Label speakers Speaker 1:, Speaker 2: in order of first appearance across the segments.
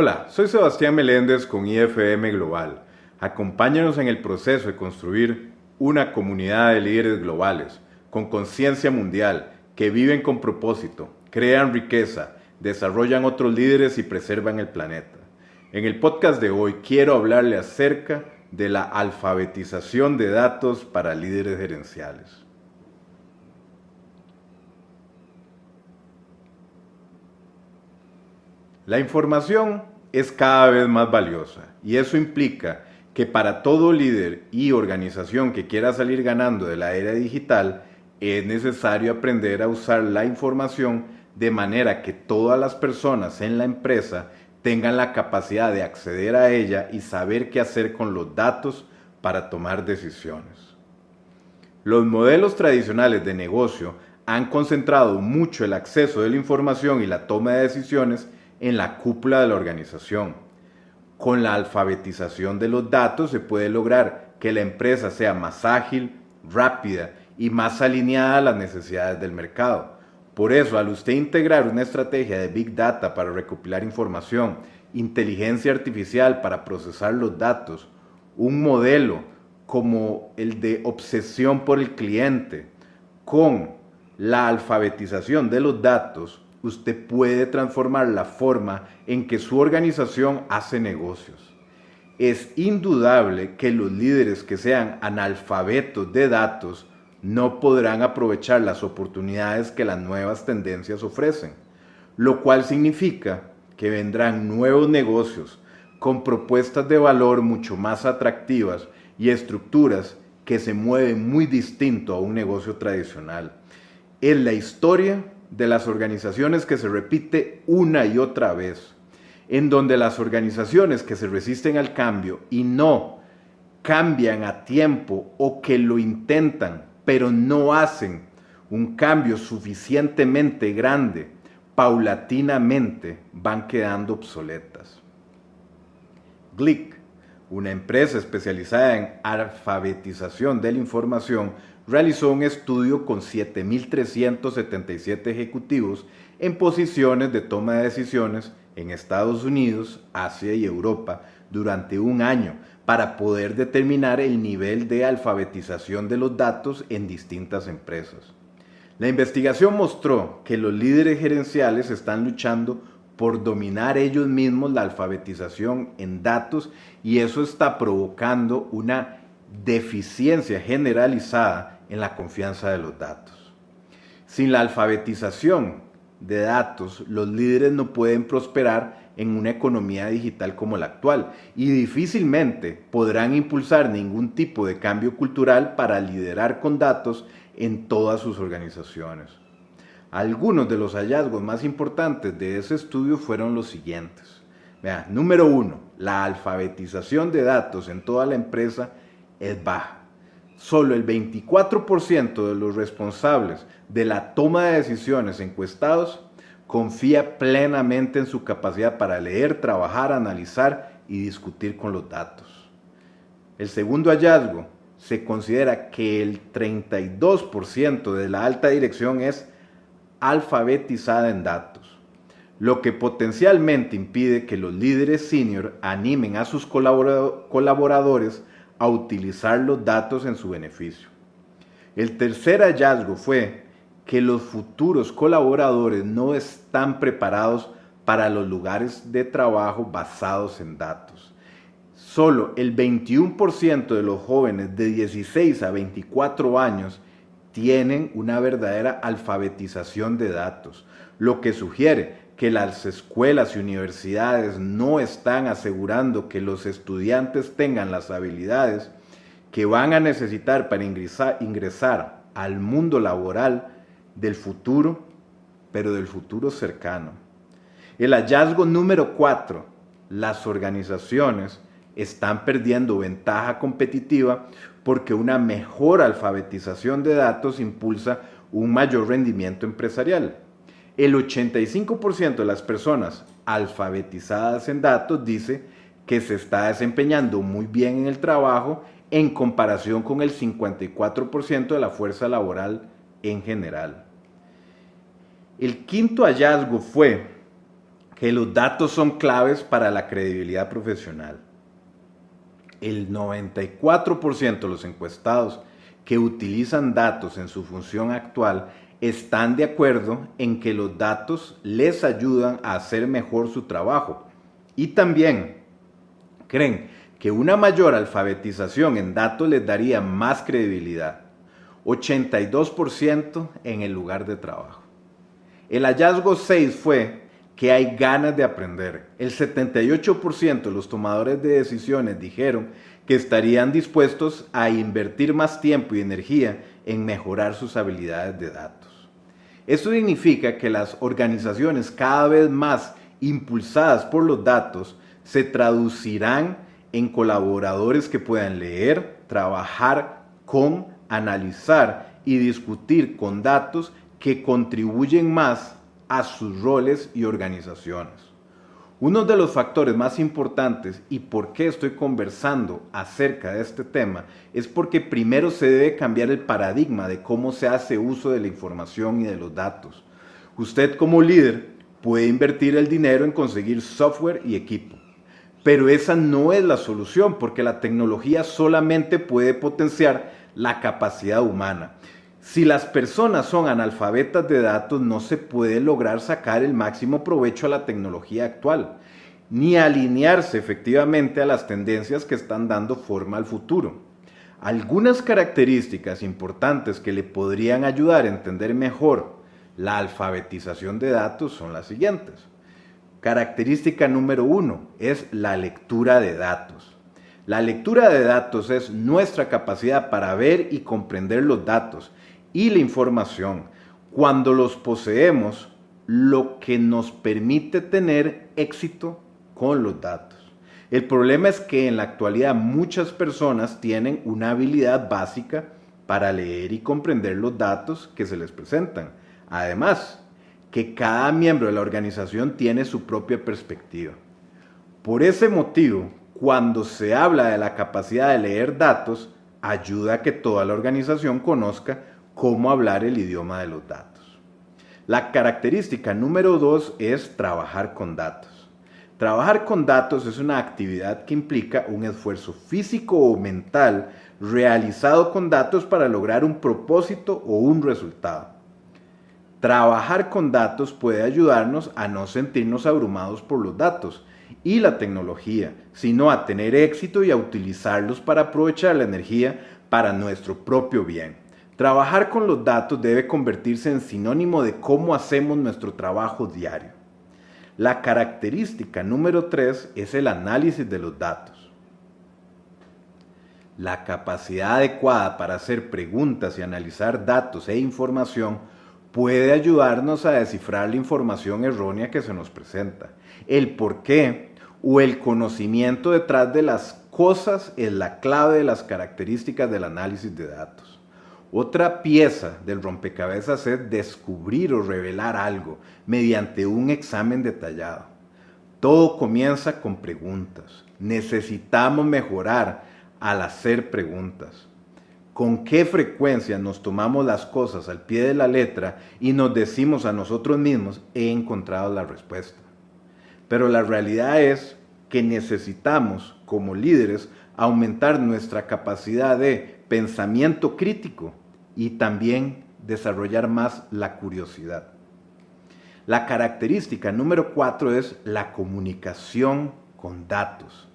Speaker 1: Hola, soy Sebastián Meléndez con IFM Global. Acompáñanos en el proceso de construir una comunidad de líderes globales con conciencia mundial que viven con propósito, crean riqueza, desarrollan otros líderes y preservan el planeta. En el podcast de hoy quiero hablarle acerca de la alfabetización de datos para líderes gerenciales. La información es cada vez más valiosa y eso implica que para todo líder y organización que quiera salir ganando de la era digital, es necesario aprender a usar la información de manera que todas las personas en la empresa tengan la capacidad de acceder a ella y saber qué hacer con los datos para tomar decisiones. Los modelos tradicionales de negocio han concentrado mucho el acceso de la información y la toma de decisiones en la cúpula de la organización. Con la alfabetización de los datos se puede lograr que la empresa sea más ágil, rápida y más alineada a las necesidades del mercado. Por eso, al usted integrar una estrategia de Big Data para recopilar información, inteligencia artificial para procesar los datos, un modelo como el de obsesión por el cliente, con la alfabetización de los datos, usted puede transformar la forma en que su organización hace negocios. Es indudable que los líderes que sean analfabetos de datos no podrán aprovechar las oportunidades que las nuevas tendencias ofrecen, lo cual significa que vendrán nuevos negocios con propuestas de valor mucho más atractivas y estructuras que se mueven muy distinto a un negocio tradicional. Es la historia de las organizaciones que se repite una y otra vez, en donde las organizaciones que se resisten al cambio y no cambian a tiempo o que lo intentan, pero no hacen un cambio suficientemente grande, paulatinamente van quedando obsoletas. Glick, una empresa especializada en alfabetización de la información, realizó un estudio con 7.377 ejecutivos en posiciones de toma de decisiones en Estados Unidos, Asia y Europa durante un año para poder determinar el nivel de alfabetización de los datos en distintas empresas. La investigación mostró que los líderes gerenciales están luchando por dominar ellos mismos la alfabetización en datos y eso está provocando una deficiencia generalizada en la confianza de los datos. Sin la alfabetización de datos, los líderes no pueden prosperar en una economía digital como la actual y difícilmente podrán impulsar ningún tipo de cambio cultural para liderar con datos en todas sus organizaciones. Algunos de los hallazgos más importantes de ese estudio fueron los siguientes. Número 1, la alfabetización de datos en toda la empresa es baja. Solo el 24% de los responsables de la toma de decisiones encuestados confía plenamente en su capacidad para leer, trabajar, analizar y discutir con los datos. El segundo hallazgo, se considera que el 32% de la alta dirección es alfabetizada en datos, lo que potencialmente impide que los líderes senior animen a sus colaboradores a utilizar los datos en su beneficio. El tercer hallazgo fue que los futuros colaboradores no están preparados para los lugares de trabajo basados en datos. Solo el 21% de los jóvenes de 16 a 24 años tienen una verdadera alfabetización de datos, lo que sugiere que las escuelas y universidades no están asegurando que los estudiantes tengan las habilidades que van a necesitar para ingresar al mundo laboral del futuro, pero del futuro cercano. El hallazgo número 4, las organizaciones están perdiendo ventaja competitiva porque una mejor alfabetización de datos impulsa un mayor rendimiento empresarial. El 85% de las personas alfabetizadas en datos dice que se está desempeñando muy bien en el trabajo en comparación con el 54% de la fuerza laboral en general. El quinto hallazgo fue que los datos son claves para la credibilidad profesional. El 94% de los encuestados que utilizan datos en su función actual están de acuerdo en que los datos les ayudan a hacer mejor su trabajo y también creen que una mayor alfabetización en datos les daría más credibilidad. 82% en el lugar de trabajo. El hallazgo 6 fue que hay ganas de aprender. El 78% de los tomadores de decisiones dijeron que estarían dispuestos a invertir más tiempo y energía en mejorar sus habilidades de datos. Esto significa que las organizaciones cada vez más impulsadas por los datos se traducirán en colaboradores que puedan leer, trabajar con, analizar y discutir con datos que contribuyen más a sus roles y organizaciones. Uno de los factores más importantes y por qué estoy conversando acerca de este tema es porque primero se debe cambiar el paradigma de cómo se hace uso de la información y de los datos. Usted como líder puede invertir el dinero en conseguir software y equipo, pero esa no es la solución porque la tecnología solamente puede potenciar la capacidad humana. Si las personas son analfabetas de datos, no se puede lograr sacar el máximo provecho a la tecnología actual, ni alinearse efectivamente a las tendencias que están dando forma al futuro. Algunas características importantes que le podrían ayudar a entender mejor la alfabetización de datos son las siguientes. Característica número 1 es la lectura de datos. La lectura de datos es nuestra capacidad para ver y comprender los datos y la información cuando los poseemos, lo que nos permite tener éxito con los datos. El problema es que en la actualidad muchas personas tienen una habilidad básica para leer y comprender los datos que se les presentan. Además, que cada miembro de la organización tiene su propia perspectiva. Por ese motivo, cuando se habla de la capacidad de leer datos, ayuda a que toda la organización conozca cómo hablar el idioma de los datos. La característica número 2 es trabajar con datos. Trabajar con datos es una actividad que implica un esfuerzo físico o mental realizado con datos para lograr un propósito o un resultado. Trabajar con datos puede ayudarnos a no sentirnos abrumados por los datos y la tecnología, sino a tener éxito y a utilizarlos para aprovechar la energía para nuestro propio bien. Trabajar con los datos debe convertirse en sinónimo de cómo hacemos nuestro trabajo diario. La característica número 3 es el análisis de los datos. La capacidad adecuada para hacer preguntas y analizar datos e información puede ayudarnos a descifrar la información errónea que se nos presenta. El porqué o el conocimiento detrás de las cosas es la clave de las características del análisis de datos. Otra pieza del rompecabezas es descubrir o revelar algo mediante un examen detallado. Todo comienza con preguntas. Necesitamos mejorar al hacer preguntas. ¿Con qué frecuencia nos tomamos las cosas al pie de la letra y nos decimos a nosotros mismos, he encontrado la respuesta? Pero la realidad es que necesitamos, como líderes, aumentar nuestra capacidad de pensamiento crítico y también desarrollar más la curiosidad. La característica número 4 es la comunicación con datos.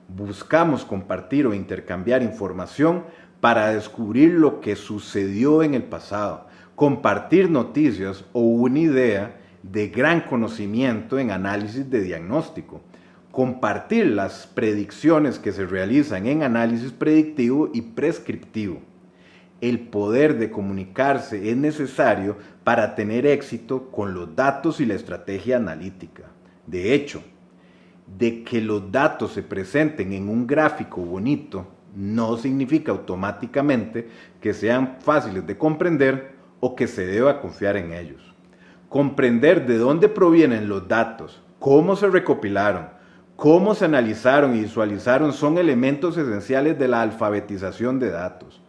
Speaker 1: Buscamos compartir o intercambiar información para descubrir lo que sucedió en el pasado, compartir noticias o una idea de gran conocimiento en análisis de diagnóstico, compartir las predicciones que se realizan en análisis predictivo y prescriptivo. El poder de comunicarse es necesario para tener éxito con los datos y la estrategia analítica. De hecho, de que los datos se presenten en un gráfico bonito no significa automáticamente que sean fáciles de comprender o que se deba confiar en ellos. Comprender de dónde provienen los datos, cómo se recopilaron, cómo se analizaron y visualizaron son elementos esenciales de la alfabetización de datos.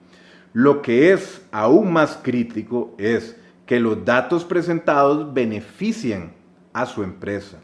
Speaker 1: Lo que es aún más crítico es que los datos presentados beneficien a su empresa.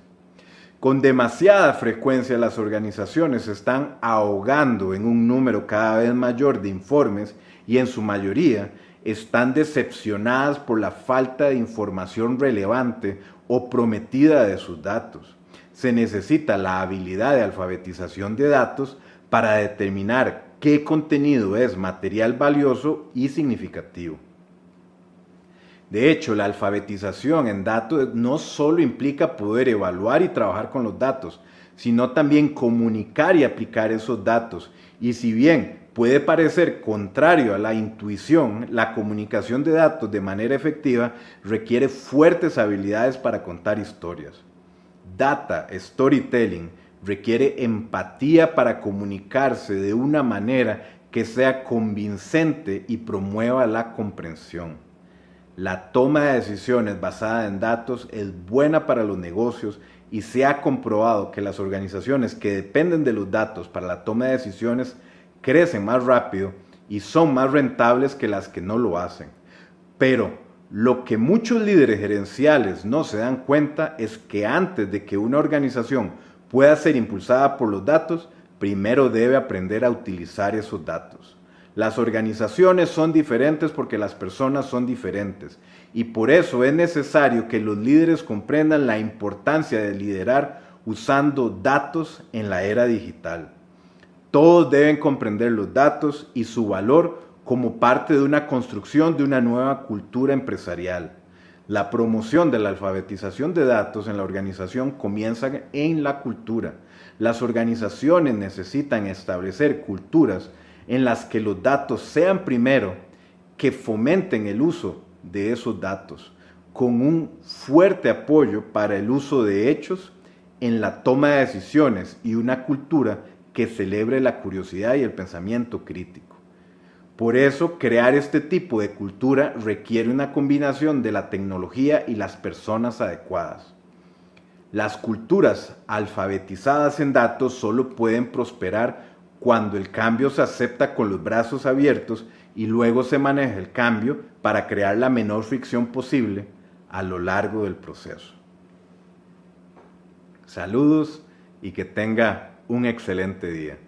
Speaker 1: Con demasiada frecuencia las organizaciones se están ahogando en un número cada vez mayor de informes y en su mayoría están decepcionadas por la falta de información relevante o prometida de sus datos. Se necesita la habilidad de alfabetización de datos para determinar qué contenido es material valioso y significativo. De hecho, la alfabetización en datos no solo implica poder evaluar y trabajar con los datos, sino también comunicar y aplicar esos datos. Y si bien puede parecer contrario a la intuición, la comunicación de datos de manera efectiva requiere fuertes habilidades para contar historias. Data storytelling requiere empatía para comunicarse de una manera que sea convincente y promueva la comprensión. La toma de decisiones basada en datos es buena para los negocios y se ha comprobado que las organizaciones que dependen de los datos para la toma de decisiones crecen más rápido y son más rentables que las que no lo hacen. Pero lo que muchos líderes gerenciales no se dan cuenta es que antes de que una organización pueda ser impulsada por los datos, primero debe aprender a utilizar esos datos. Las organizaciones son diferentes porque las personas son diferentes y por eso es necesario que los líderes comprendan la importancia de liderar usando datos en la era digital. Todos deben comprender los datos y su valor como parte de una construcción de una nueva cultura empresarial. La promoción de la alfabetización de datos en la organización comienza en la cultura. Las organizaciones necesitan establecer culturas en las que los datos sean primero, que fomenten el uso de esos datos, con un fuerte apoyo para el uso de hechos en la toma de decisiones y una cultura que celebre la curiosidad y el pensamiento crítico. Por eso, crear este tipo de cultura requiere una combinación de la tecnología y las personas adecuadas. Las culturas alfabetizadas en datos solo pueden prosperar cuando el cambio se acepta con los brazos abiertos y luego se maneja el cambio para crear la menor fricción posible a lo largo del proceso. Saludos y que tenga un excelente día.